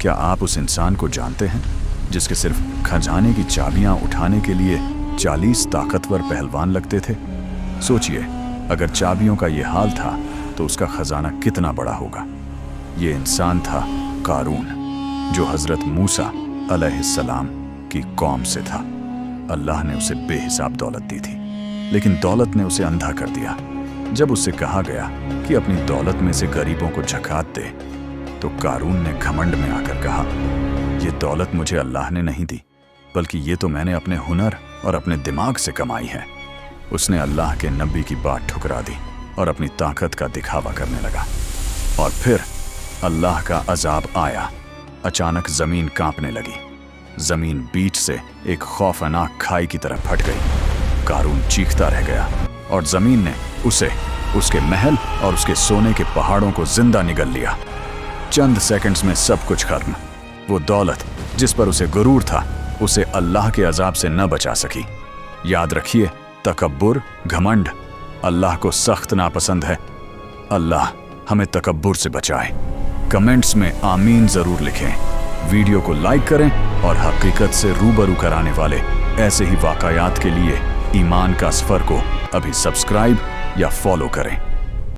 क्या आप उस इंसान को जानते हैं जिसके सिर्फ खजाने की चाबियां उठाने के लिए 40 ताकतवर पहलवान लगते थे? सोचिए, अगर चाबियों का ये हाल था तो उसका खजाना कितना बड़ा होगा। ये इंसान था कारून, जो हजरत मूसा अलैहिस्सलाम की कौम से था। अल्लाह ने उसे बेहिसाब दौलत दी थी, लेकिन दौलत ने उसे अंधा कर दिया। जब उससे कहा गया कि अपनी दौलत में से गरीबों को ज़कात दे, तो कारून ने घमंड में आकर कहा, ये दौलत मुझे अल्लाह ने नहीं दी, बल्कि ये तो मैंने अपने हुनर और अपने दिमाग से कमाई है। उसने अल्लाह के नबी की बात ठुकरा दी और अपनी ताकत का दिखावा करने लगा। और फिर अल्लाह का अजाब आया। अचानक ज़मीन कांपने लगी। ज़मीन बीच से एक खौफनाक खाई की तरह फट गई। कारून चीखता रह गया और ज़मीन ने उसे, उसके महल और उसके सोने के पहाड़ों को जिंदा निगल लिया। चंद सेकंड्स में सब कुछ खत्म। वो दौलत जिस पर उसे गुरूर था, उसे अल्लाह के अजाब से न बचा सकी। याद रखिए, तकब्बुर, घमंड अल्लाह को सख्त नापसंद है। अल्लाह हमें तकब्बुर से बचाए। कमेंट्स में आमीन ज़रूर लिखें। वीडियो को लाइक करें और हकीकत से रूबरू कराने वाले ऐसे ही वाक़यात के लिए ईमान का सफ़र को अभी सब्सक्राइब या फॉलो करें।